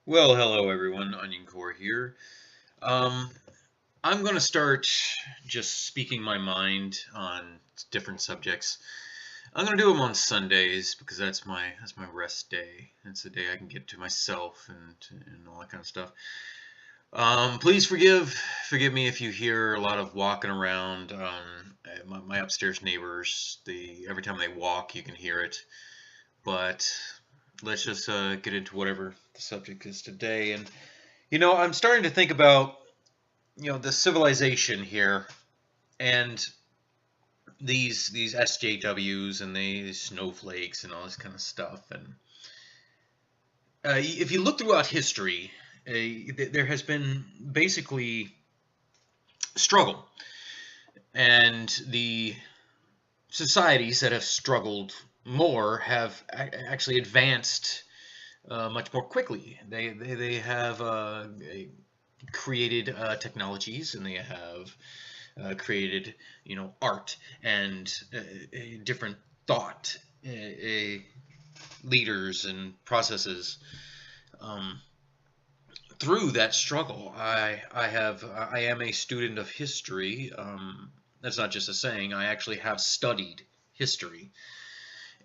Well, hello everyone, Onion Core here. Um, I'm going to start just speaking my mind on different subjects. I'm going to do them on Sundays because that's my rest day. It's a day I can get to myself and all that kind of stuff. Please forgive me if you hear a lot of walking around. My upstairs neighbors, every time they walk, you can hear it. But let's just get into whatever the subject is today. And I'm starting to think about, the civilization here and these SJWs and these snowflakes and all this kind of stuff. And if you look throughout history, there has been basically struggle, and the societies that have struggled more have actually advanced much more quickly. They have created technologies, and they have created art and different thought leaders and processes um, through that struggle. I am a student of history. That's not just a saying. I actually have studied history,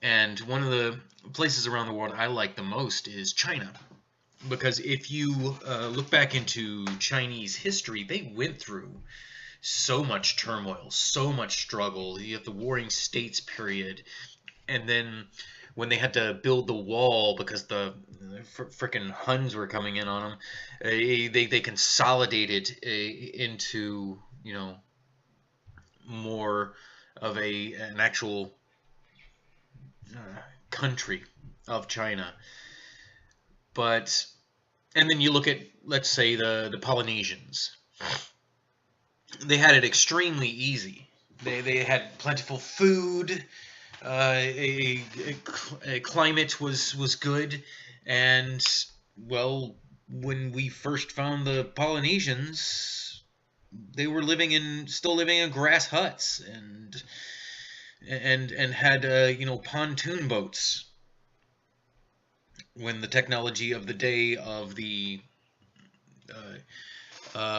and one of the places around the world I like the most is China. Because if you look back into Chinese history, they went through so much turmoil, so much struggle. You have the Warring States period, and then when they had to build the wall because the frickin' Huns were coming in on them, they consolidated into more of an actual uh, country of China. But and then you look at, let's say, the Polynesians. They had it extremely easy. They had plentiful food. A climate was good, and well, when we first found the Polynesians, they were still living in grass huts and had pontoon boats, when the technology of the day of the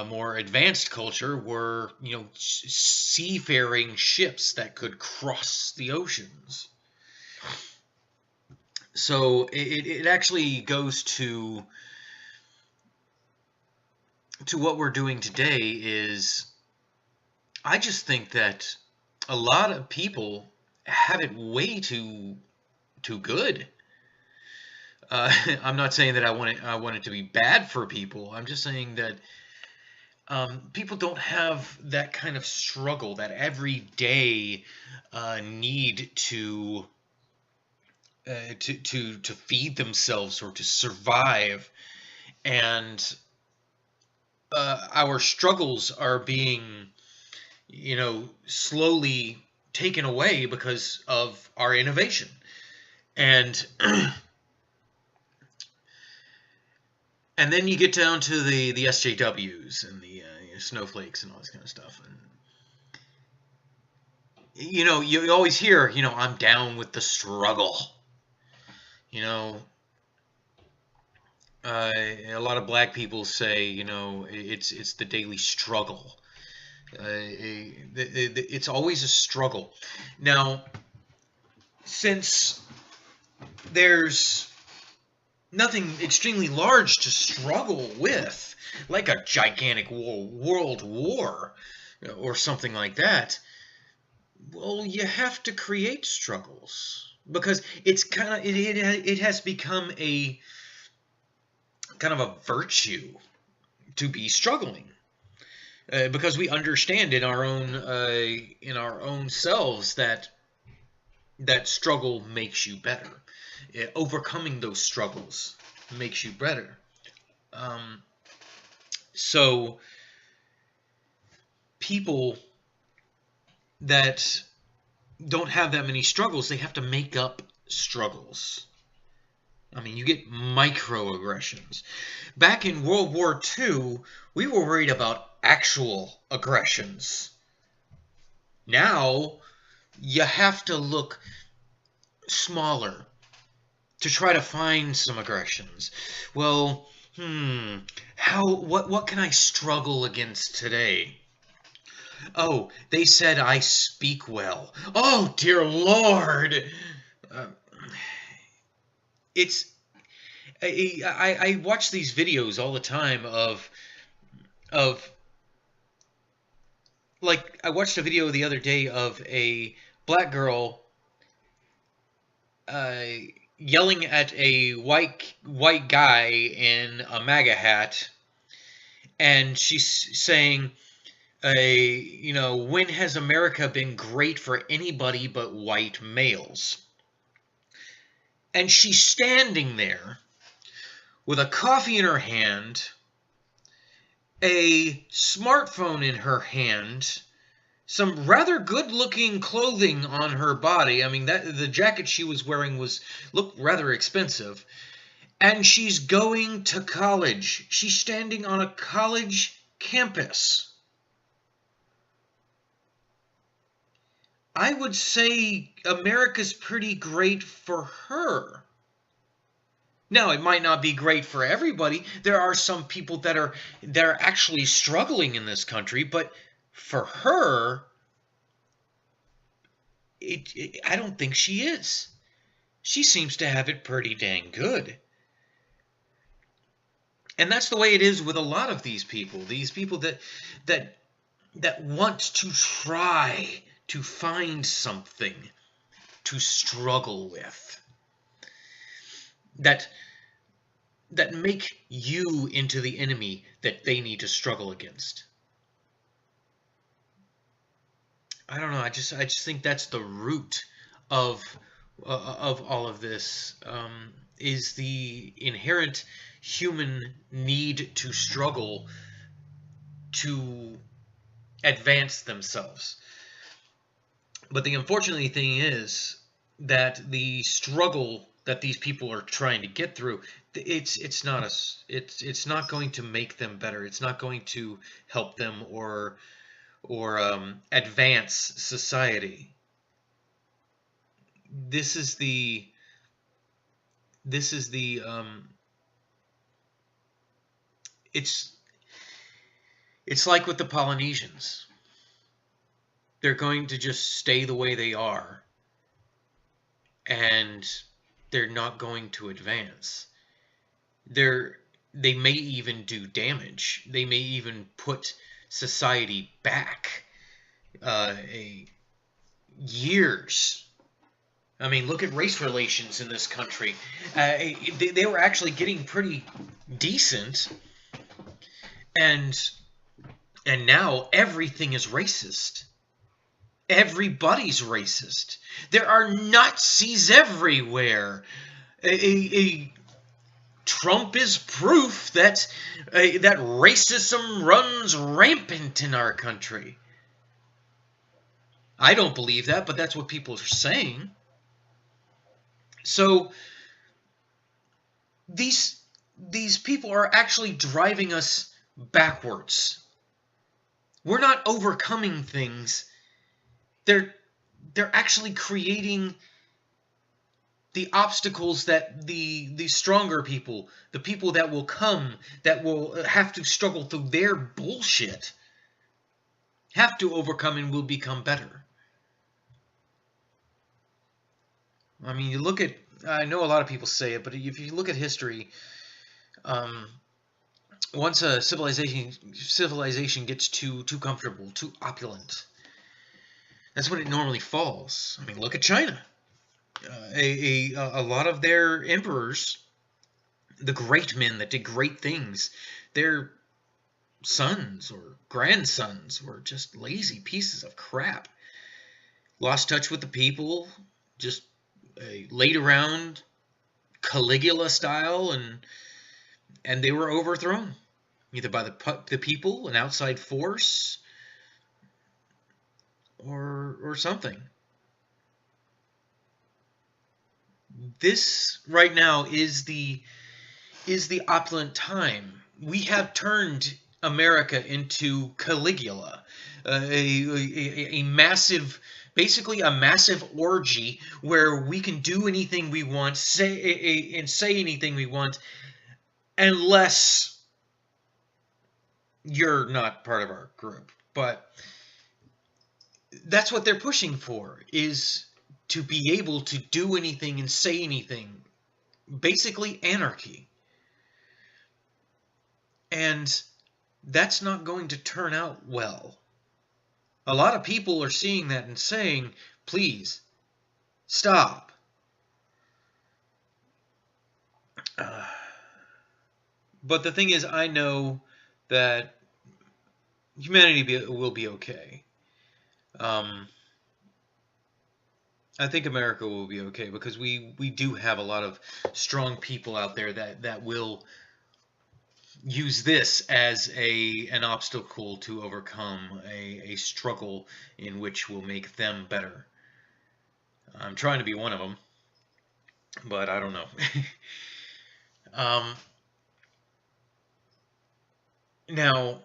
more advanced culture were, seafaring ships that could cross the oceans. So it actually goes to what we're doing today. Is I just think that a lot of people have it way too good. I'm not saying that I want it to be bad for people. I'm just saying that people don't have that kind of struggle, that everyday need to feed themselves or to survive, and our struggles are being, slowly taken away because of our innovation. And and then you get down to the SJWs and the snowflakes and all this kind of stuff. And you always hear, I'm down with the struggle. You know, a lot of black people say, it's the daily struggle. It's always a struggle. Now, since there's nothing extremely large to struggle with, like a gigantic world war or something like that, well, you have to create struggles, because it's kind of it has become a kind of a virtue to be struggling, because we understand in our own selves that struggle makes you better. Overcoming those struggles makes you better. Um, so people that don't have that many struggles, they have to make up struggles. I mean, you get microaggressions. Back in World War II, we were worried about actual aggressions. Now, you have to look smaller to try to find some aggressions. Well, Hmm. What can I struggle against today? Oh, they said I speak well. Oh, dear Lord. Uh, it's I watch these videos all the time of like I watched a video the other day of a black girl uh, yelling at a white guy in a MAGA hat, and she's saying, when has America been great for anybody but white males? And she's standing there with a coffee in her hand, a smartphone in her hand, some rather good-looking clothing on her body. I mean, that the jacket she was wearing looked rather expensive. And she's going to college. She's standing on a college campus. I would say America's pretty great for her. Now, it might not be great for everybody. There are some people that are actually struggling in this country, but for her, I don't think she is. She seems to have it pretty dang good. And that's the way it is with a lot of these people. These people that want to try to find something to struggle with. That make you into the enemy that they need to struggle against. I don't know. I just think that's the root of all of this, is the inherent human need to struggle to advance themselves. But the unfortunate thing is that the struggle that these people are trying to get through, it's not going to make them better. It's not going to help them or advance society. This is the it's like with the Polynesians. They're going to just stay the way they are, and they're not going to advance. They may even do damage. They may even put society back years. I mean, look at race relations in this country. They were actually getting pretty decent, and now everything is racist. Everybody's racist. There are Nazis everywhere. Trump is proof that racism runs rampant in our country. I don't believe that, but that's what people are saying. So these people are actually driving us backwards. We're not overcoming things. They're actually creating the obstacles that the stronger people, the people that will come, that will have to struggle through their bullshit, have to overcome and will become better. I mean, you look at, I know a lot of people say it, but if you look at history, once a civilization gets too comfortable, too opulent, that's when it normally falls. I mean, look at China. A lot of their emperors, the great men that did great things, their sons or grandsons were just lazy pieces of crap. Lost touch with the people, just laid around Caligula style, and they were overthrown either by the people, an outside force, or something. This right now is the opulent time. We have turned America into Caligula, a massive, basically a massive orgy where we can do anything we want, say anything we want, unless you're not part of our group. But that's what they're pushing for, is to be able to do anything and say anything. Basically anarchy. And that's not going to turn out well. A lot of people are seeing that and saying, please, stop. But the thing is, I know that humanity will be okay. I think America will be okay because we do have a lot of strong people out there that will use this as an obstacle to overcome a struggle in which will make them better. I'm trying to be one of them, but I don't know. Now,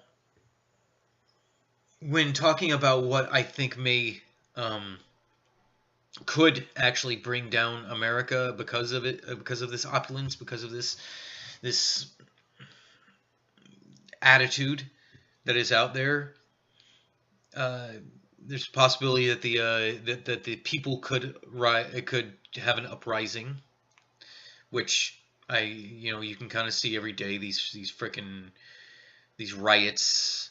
when talking about what I think may could actually bring down America because of it, because of this opulence, because of this attitude that is out there, there's a possibility that the people could have an uprising, which you can kind of see every day, these riots.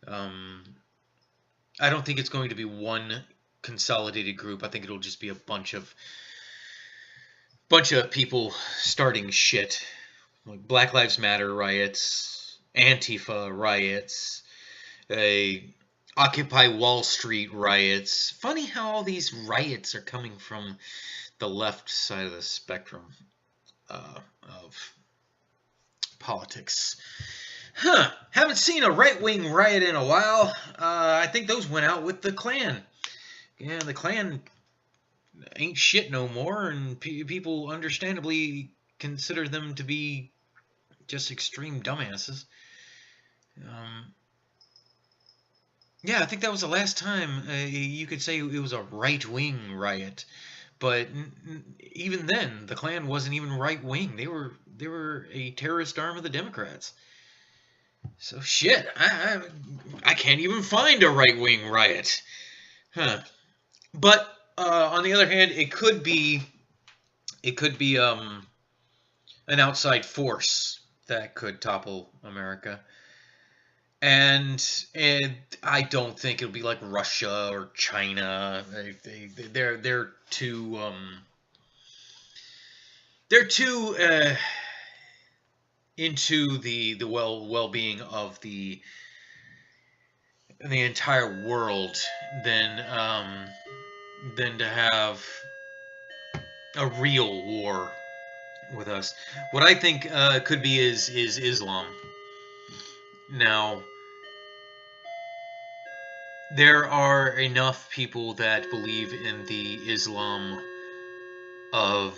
I don't think it's going to be one consolidated group. I think it'll just be a bunch of people starting shit, like Black Lives Matter riots, Antifa riots, Occupy Wall Street riots. Funny how all these riots are coming from the left side of the spectrum of politics. Haven't seen a right-wing riot in a while. I think those went out with the Klan. Yeah, the Klan ain't shit no more, and people understandably consider them to be just extreme dumbasses. Yeah, I think that was the last time you could say it was a right-wing riot. But even then, the Klan wasn't even right-wing. They were a terrorist arm of the Democrats. So shit, I can't even find a right-wing riot. But on the other hand, it could be an outside force that could topple America. And I don't think it'll be like Russia or China. They're too into the well-being of the entire world than to have a real war with us. What I think could be is Islam. Now, there are enough people that believe in the Islam of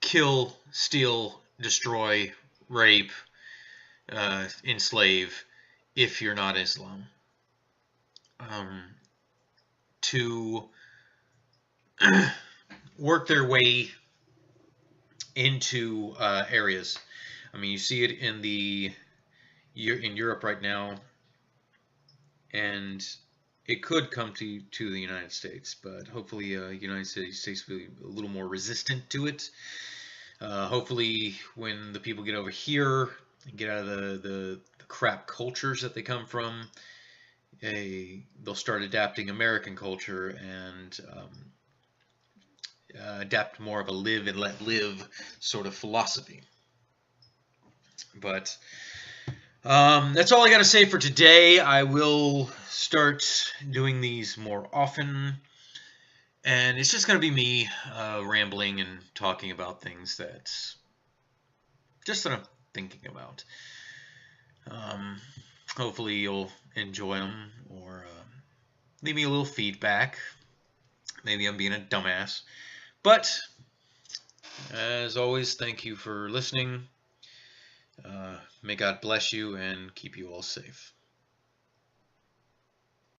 kill, steal, destroy, rape, enslave, if you're not Islam, to work their way into areas. I mean, you see it in Europe right now, and it could come to the United States, but hopefully United States will be a little more resistant to it. Hopefully when the people get over here and get out of the crap cultures that they come from, they'll start adapting American culture and adapt more of a live and let live sort of philosophy. But that's all I got to say for today. I will start doing these more often, and it's just going to be me rambling and talking about things that I'm thinking about. Hopefully you'll enjoy them, or leave me a little feedback. Maybe I'm being a dumbass. But, as always, thank you for listening. May God bless you and keep you all safe.